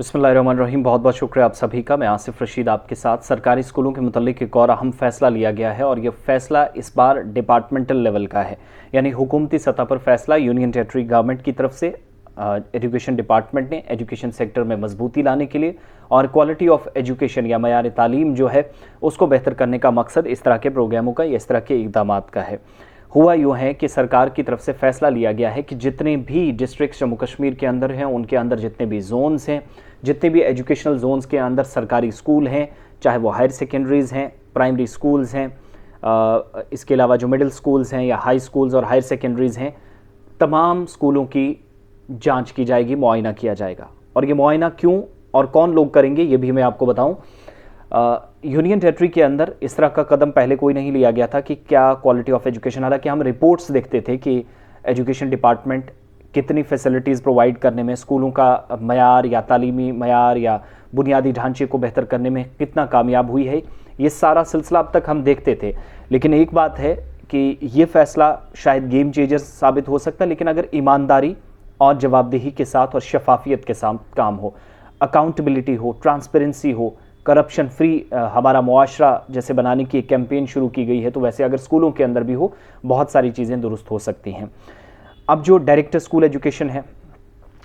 बिस्मिल्लाहिर्रहमानिर्रहीम। बहुत बहुत शुक्रिया आप सभी का। मैं आसिफ रशीद आपके साथ। सरकारी स्कूलों के मुतल्लिक एक और अहम फैसला लिया गया है और ये फैसला इस बार डिपार्टमेंटल लेवल का है, यानी हुकूमती सतह पर फैसला यूनियन टेरिटरी गवर्नमेंट की तरफ से एजुकेशन डिपार्टमेंट ने एजुकेशन सेक्टर में मजबूती लाने के लिए और क्वालिटी ऑफ एजुकेशन या मयार तालीम जो है उसको बेहतर करने का मकसद इस तरह के प्रोग्रामों का या इस तरह के इक़दामात का है। हुआ यूँ है कि सरकार की तरफ से फ़ैसला लिया गया है कि जितने भी डिस्ट्रिक्ट जम्मू कश्मीर के अंदर हैं उनके अंदर जितने भी जोन्स हैं, जितने भी एजुकेशनल जोन्स के अंदर सरकारी स्कूल हैं, चाहे वो हायर सेकेंडरीज़ हैं, प्राइमरी स्कूल्स हैं, इसके अलावा जो मिडिल स्कूल्स हैं या हाई स्कूल्स और हायर सेकेंडरीज़ हैं, तमाम स्कूलों की जांच की जाएगी, मुआयना किया जाएगा। और ये मुआयना क्यों और कौन लोग करेंगे ये भी मैं आपको बताऊं। यूनियन टेरिटरी के अंदर इस तरह का कदम पहले कोई नहीं लिया गया था कि क्या क्वालिटी ऑफ एजुकेशन, हालांकि हम रिपोर्ट्स देखते थे कि एजुकेशन डिपार्टमेंट कितनी फैसिलिटीज़ प्रोवाइड करने में, स्कूलों का मयार या तालीमी मयार या बुनियादी ढांचे को बेहतर करने में कितना कामयाब हुई है, ये सारा सिलसिला अब तक हम देखते थे। लेकिन एक बात है कि ये फ़ैसला शायद गेम चेंजर साबित हो सकता है, लेकिन अगर ईमानदारी और जवाबदेही के साथ और शफाफियत के साथ काम हो, अकाउंटेबिलिटी हो, ट्रांसपेरेंसी हो, करप्शन फ्री हमारा मुआशरा जैसे बनाने की एक कैंपेन शुरू की गई है, तो वैसे अगर स्कूलों के अंदर भी हो, बहुत सारी चीज़ें दुरुस्त हो सकती हैं। अब जो डायरेक्टर स्कूल एजुकेशन है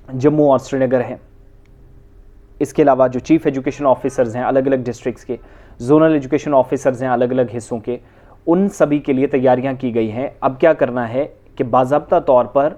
जम्मू और श्रीनगर है, इसके अलावा जो चीफ एजुकेशन ऑफिसर्स हैं अलग अलग डिस्ट्रिक्ट्स के, जोनल एजुकेशन ऑफिसर्स हैं अलग अलग हिस्सों के, उन सभी के लिए तैयारियां की गई हैं। अब क्या करना है कि बाज़ाब्ता तौर पर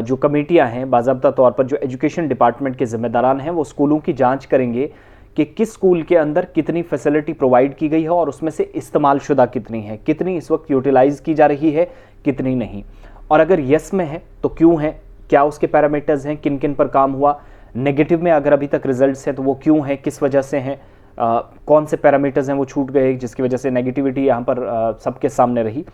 जो कमेटियां हैं, बाज़ाब्ता तौर पर जो एजुकेशन डिपार्टमेंट के ज़िम्मेदारान हैं, वो स्कूलों की जांच करेंगे कि किस स्कूल के अंदर कितनी फैसिलिटी प्रोवाइड की गई है और उसमें से इस्तेमाल शुदा कितनी है, कितनी इस वक्त यूटिलाइज़ की जा रही है, कितनी नहीं। और अगर यस में है तो क्यों है, क्या उसके पैरामीटर्स हैं, किन किन पर काम हुआ। नेगेटिव में अगर अभी तक रिजल्ट्स हैं तो वो क्यों हैं, किस वजह से हैं, कौन से पैरामीटर्स हैं वो छूट गए जिसकी वजह से नेगेटिविटी यहाँ पर सबके सामने रही।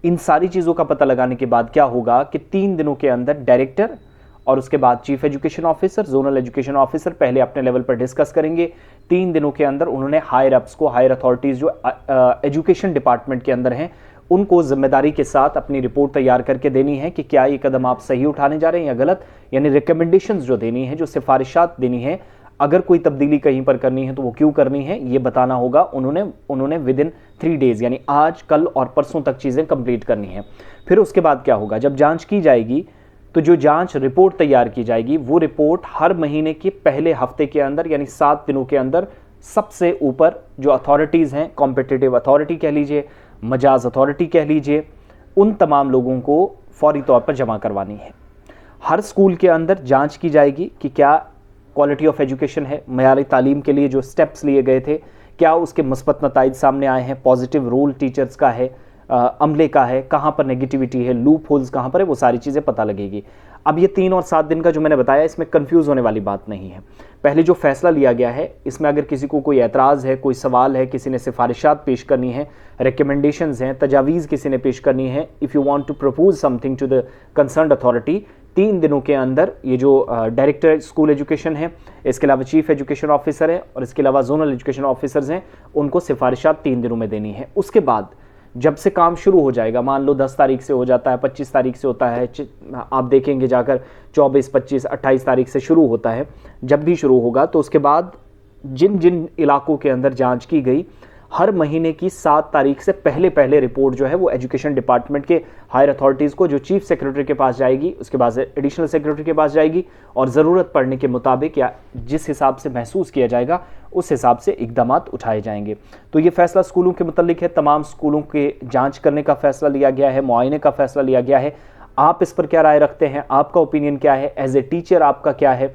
इन सारी चीज़ों का पता लगाने के बाद क्या होगा कि 3 दिनों के अंदर डायरेक्टर और उसके बाद chief education officer, zonal education officer पहले अपने लेवल पर डिस्कस करेंगे। 3 दिनों के अंदर उन्होंने हायर अप्स को, हायर अथॉरिटीज़ जो एजुकेशन डिपार्टमेंट के अंदर हैं, उनको जिम्मेदारी के साथ अपनी रिपोर्ट तैयार करके देनी है कि क्या ये कदम आप सही उठाने जा रहे हैं या गलत, यानी रिकमेंडेशंस जो देनी है, जो सिफारिशात देनी है, अगर कोई तब्दीली कहीं पर करनी है तो वो क्यों करनी है ये बताना होगा। उन्होंने विद इन 3 डेज़ यानी आज, कल और परसों तक चीज़ें कंप्लीट करनी है। फिर उसके बाद क्या होगा, जब जांच की जाएगी तो जो जांच रिपोर्ट तैयार की जाएगी वो रिपोर्ट हर महीने के पहले हफ्ते के अंदर यानी 7 दिनों के अंदर सबसे ऊपर जो अथॉरिटीज़ हैं, कॉम्पिटिटिव अथॉरिटी कह लीजिए, मजाज अथॉरिटी कह लीजिए, उन तमाम लोगों को फौरी तौर पर जमा करवानी है। हर स्कूल के अंदर जांच की जाएगी कि क्या क्वालिटी ऑफ एजुकेशन है, मयारी तालीम के लिए जो स्टेप्स लिए गए थे क्या उसके मुस्बत नताइज सामने आए हैं, पॉजिटिव रोल टीचर्स का है, अमले का है, कहाँ पर नेगेटिविटी है, लूप होल्स कहाँ पर है, वो सारी चीज़ें पता लगेगी। अब ये 3 और 7 दिन का जो मैंने बताया, इसमें कंफ्यूज होने वाली बात नहीं है। पहले जो फैसला लिया गया है इसमें अगर किसी को कोई एतराज़ है, कोई सवाल है, किसी ने सिफारिशात पेश करनी है, रिकमेंडेशंस हैं, तजावीज़ किसी ने पेश करनी है, if you want to propose something to the concerned authority, 3 दिनों के अंदर ये जो डायरेक्टर स्कूल एजुकेशन है, इसके अलावा चीफ एजुकेशन ऑफिसर है और इसके अलावा जोनल एजुकेशन ऑफिसर्स हैं, उनको सिफारिशात 3 दिनों में देनी है। उसके बाद जब से काम शुरू हो जाएगा, मान लो 10 तारीख से हो जाता है, 25 तारीख से होता है, आप देखेंगे जाकर 24, 25, 28 तारीख से शुरू होता है, जब भी शुरू होगा तो उसके बाद जिन जिन इलाकों के अंदर जांच की गई, हर महीने की 7 तारीख से पहले रिपोर्ट जो है वो एजुकेशन डिपार्टमेंट के हायर अथॉरिटीज़ को, जो चीफ सेक्रेटरी के पास जाएगी, उसके बाद एडिशनल सेक्रेटरी के पास जाएगी और ज़रूरत पड़ने के मुताबिक या जिस हिसाब से महसूस किया जाएगा उस हिसाब से इक़दामात उठाए जाएंगे। तो ये फैसला स्कूलों के मुतल्लिक है, तमाम स्कूलों के जाँच करने का फैसला लिया गया है, मुआयने का फैसला लिया गया है। आप इस पर क्या राय रखते हैं, आपका ओपिनियन क्या है, एज ए टीचर आपका क्या है,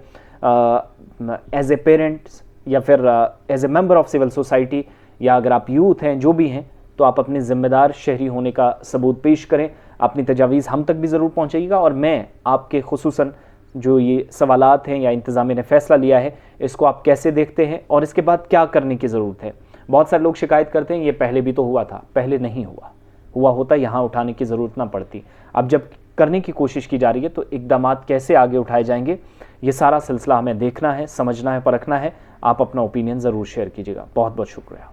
एज ए पेरेंट्स या फिर as a member of civil society, या अगर आप यूथ हैं, जो भी हैं, तो आप अपने ज़िम्मेदार शहरी होने का सबूत पेश करें। अपनी तजावीज़ हम तक भी ज़रूर पहुंचाइएगा और मैं आपके खुसूसन जो ये सवालात हैं या इंतज़ामिया ने फ़ैसला लिया है इसको आप कैसे देखते हैं और इसके बाद क्या करने की ज़रूरत है। बहुत सारे लोग शिकायत करते हैं ये पहले भी तो हुआ था, पहले नहीं हुआ होता, यहाँ उठाने की ज़रूरत ना पड़ती। अब जब करने की कोशिश की जा रही है तो इक़दामात कैसे आगे उठाए जाएंगे, ये सारा सिलसिला हमें देखना है, समझना है, परखना है। आप अपना ओपिनियन ज़रूर शेयर कीजिएगा। बहुत बहुत शुक्रिया।